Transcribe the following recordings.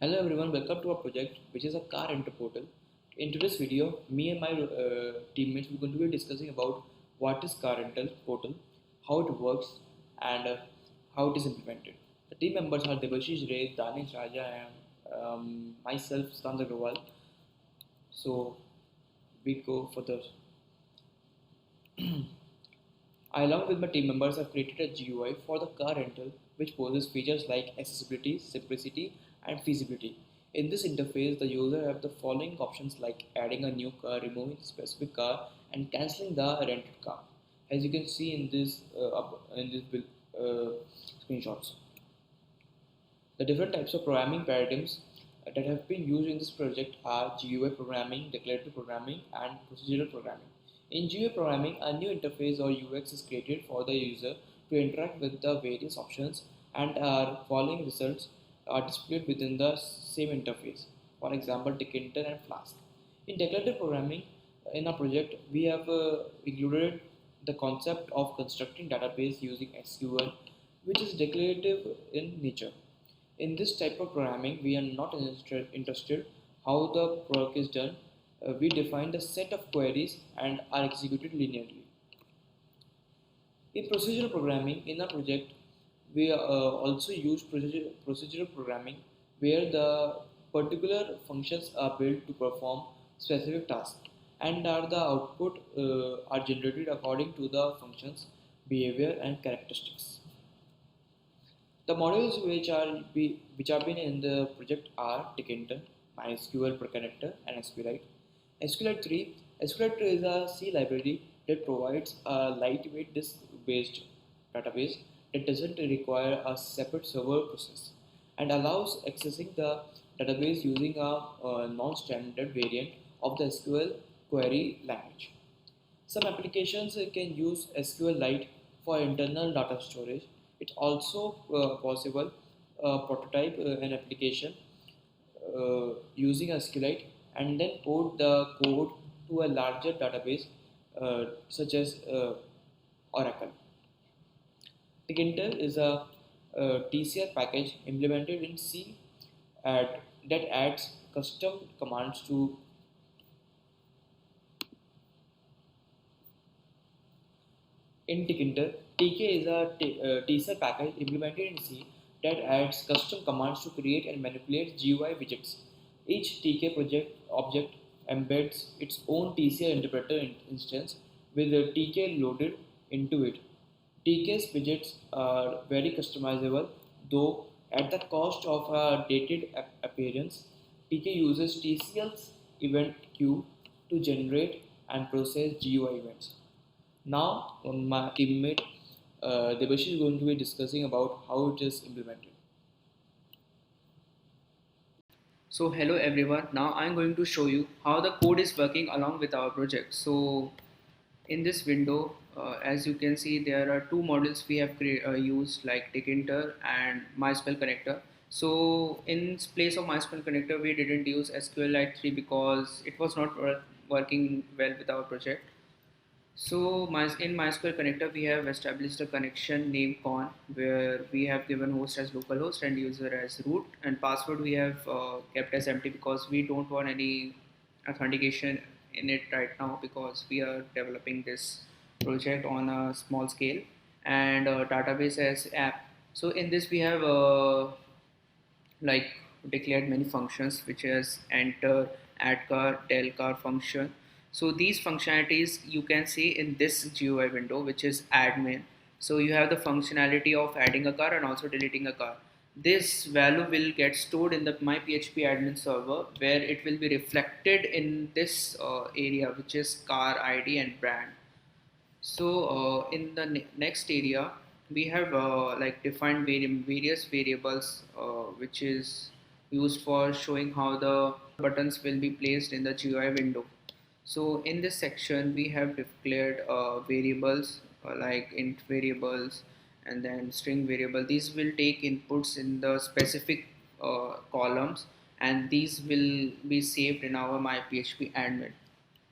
Hello everyone, welcome to our project which is a car rental portal. In today's video, me and my teammates we're going to be discussing about what is car rental portal, how it works and how it is implemented. The team members are Debasish, Danish, Raja and myself, Siddhantha aggarwal. So we go for the I, along with my team members, have created a GUI for the car rental which poses features like accessibility, simplicity, and feasibility. In this interface, the user have the following options like adding a new car, removing a specific car, and cancelling the rented car. As you can see in this screenshots. The different types of programming paradigms that have been used in this project are GUI programming, declarative programming, and procedural programming. In GUI programming, a new interface or UX is created for the user to interact with the various options, and our following results are displayed within the same interface. For example, Ticketer and Flask. In declarative programming, in our project, we have included the concept of constructing database using SQL, which is declarative in nature. In this type of programming, we are not interested how the work is done. We define the set of queries and are executed linearly. In procedural programming, in a project, we also use procedural programming where the particular functions are built to perform specific tasks and are the output are generated according to the functions behavior and characteristics. The modules which are been in the project are Ticketer, MySQL per connector, and SQLite. SQLite 3 SQLite is a C library that provides a lightweight disk-based database that doesn't require a separate server process and allows accessing the database using a non-standard variant of the SQL query language. Some applications can use SQLite for internal data storage. It's also possible prototype an application using SQLite and then port the code to a larger database such as Oracle. Ticketer is a TCR package implemented in C that adds custom commands to in Ticketer. TK is a teaser package implemented in C that adds custom commands to create and manipulate GUI widgets. Each TK project object embeds its own TCR interpreter instance with the TK loaded into it. TK's widgets are very customizable, though at the cost of a dated appearance. TK uses TCL's event queue to generate and process GUI events. Now, my teammate Debasish is going to be discussing about how it is implemented. So hello everyone, now I'm going to show you how the code is working along with our project. So in this window, as you can see, there are two modules we have used like Ticketer and MySQL connector. So in place of MySQL connector, we didn't use SQLite 3 because it was not working well with our project. So in MySQL connector, we have established a connection named con where we have given host as localhost and user as root, and password we have kept as empty because we don't want any authentication in it right now because we are developing this project on a small scale, and database as app. So in this we have like declared many functions which is enter, add car, del car function. So these functionalities you can see in this GUI window, which is admin. So you have the functionality of adding a car and also deleting a car. This value will get stored in the my PHP admin server where it will be reflected in this area, which is car ID and brand. So in the next area, we have like defined various variables which is used for showing how the buttons will be placed in the GUI window. So in this section, we have declared variables like int variables and then string variable. These will take inputs in the specific columns, and these will be saved in our my PHP admin.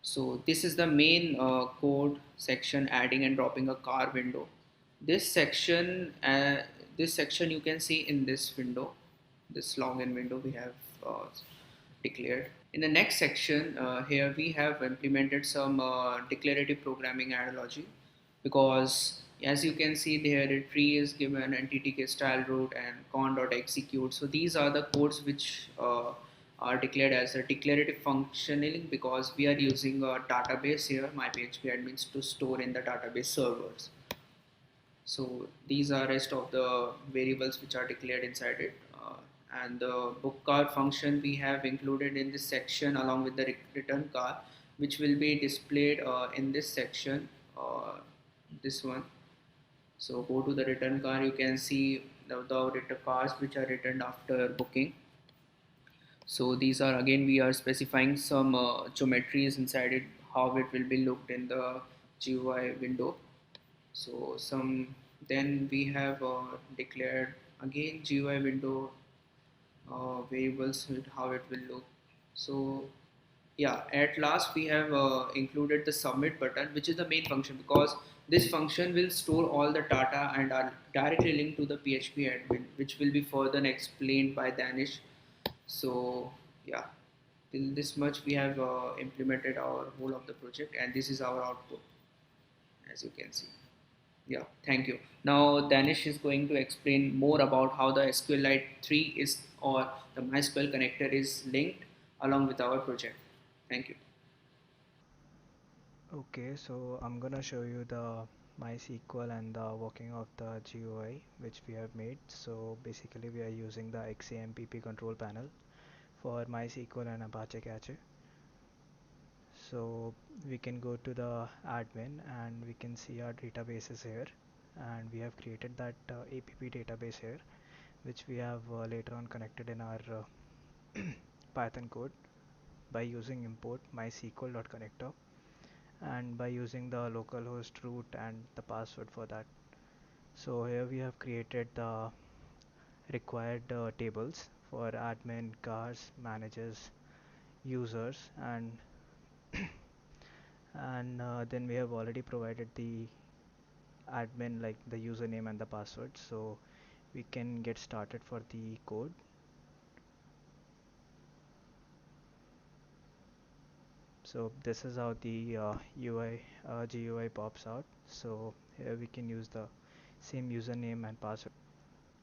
So this is the main code section, adding and dropping a car window. This section you can see in this window. this login window we have uh, declared. In the next section, here we have implemented some declarative programming analogy, because as you can see there, a tree is given entity style root and con.execute. So these are the codes which are declared as a declarative functioning, because we are using a database here, my PHP admins, to store in the database servers. So these are rest of the variables which are declared inside it. And the book car function we have included in this section along with the return car, which will be displayed in this section, this one. So go to the return car, you can see the return cars which are returned after booking. So these are, again, we are specifying some geometries inside it, how it will be looked in the GUI window. So some, then we have declared again GUI window variables with how it will look. So yeah, at last we have included the submit button, which is the main function, because this function will store all the data and are directly linked to the PHP admin, which will be further explained by Danish. So yeah, till this much we have implemented our whole of the project, and this is our output, as you can see. Yeah, thank you. Now Danish is going to explain more about how the SQLite 3 is, or the MySQL connector is linked along with our project. Thank you. Okay, so I'm gonna show you the MySQL and the working of the GUI which we have made. So basically we are using the XAMPP control panel for MySQL and Apache Cache. So we can go to the admin and we can see our databases here, and we have created that APP database here, which we have later on connected in our Python code by using import mysql.connector, and by using the localhost root and the password for that. So here we have created the required tables for admin, cars, managers, users, and then we have already provided the admin, like the username and the password. So we can get started for the code. So this is how the GUI pops out. So here we can use the same username and password.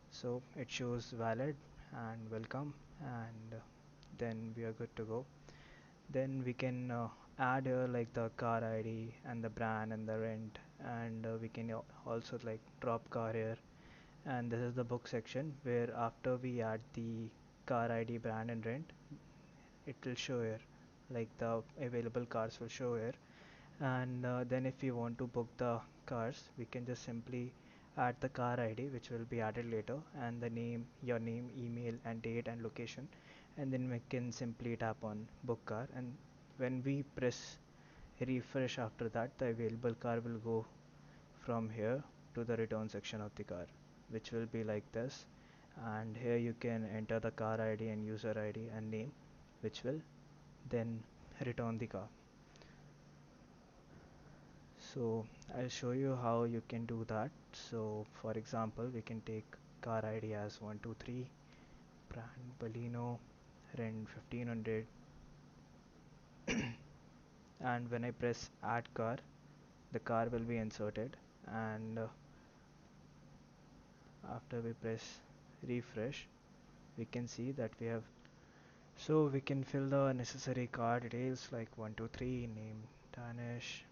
So it shows valid and welcome, and then we are good to go. Then we can add here like the car ID and the brand and the rent, and we can also like drop car here. And this is the book section, where after we add the car ID, brand and rent, it will show here, like the available cars will show here. And then if we want to book the cars, we can just simply add the car ID, which will be added later, and the name, your name, email and date and location, and then we can simply tap on book car. And when we press refresh after that, the available car will go from here to the return section of the car, which will be like this. And here you can enter the car ID and user ID and name, which will then return the car. So I'll show you how you can do that. So for example, we can take car ID as 123, brand Baleno, rent 1500, and when I press add car, the car will be inserted. And after we press refresh, we can see that we have, so we can fill the necessary car details like 123, name Danish,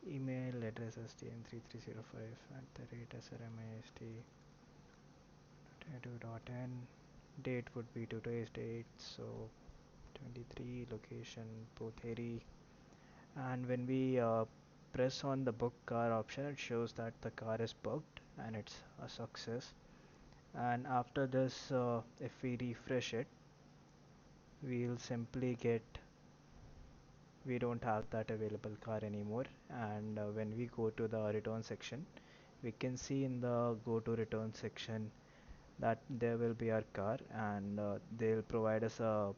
email address stn3305 at the rate srmist 22.n, date would be today's date, so 23, location Potheri. And when we press on the book car option, it shows that the car is booked and it's a success. And after this, if we refresh it, we'll simply get, we don't have that available car anymore. And when we go to the return section, we can see in the go to return section that there will be our car, and they'll provide us a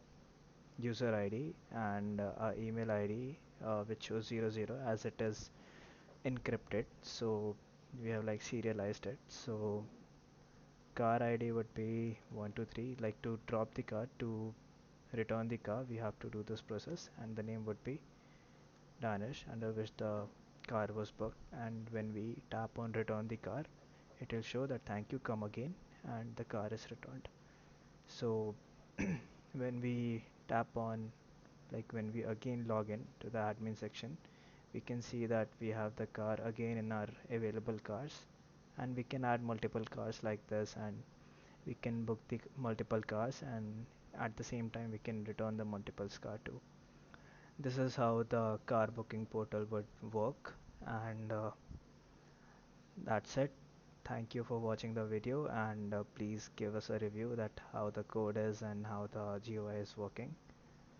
user ID and a email ID, which shows 00 as it is encrypted. So we have like serialized it. So car ID would be 123. Like to drop the car, to return the car, we have to do this process, and the name would be Danish, under which the car was booked. And when we tap on return the car, it will show that thank you, come again, and the car is returned. So when we tap on, like when we again log in to the admin section, we can see that we have the car again in our available cars, and we can add multiple cars like this, and we can book the multiple cars, and at the same time we can return the multiple car too. This is how the car booking portal would work, and that's it. Thank you for watching the video, and please give us a review that how the code is and how the GUI is working.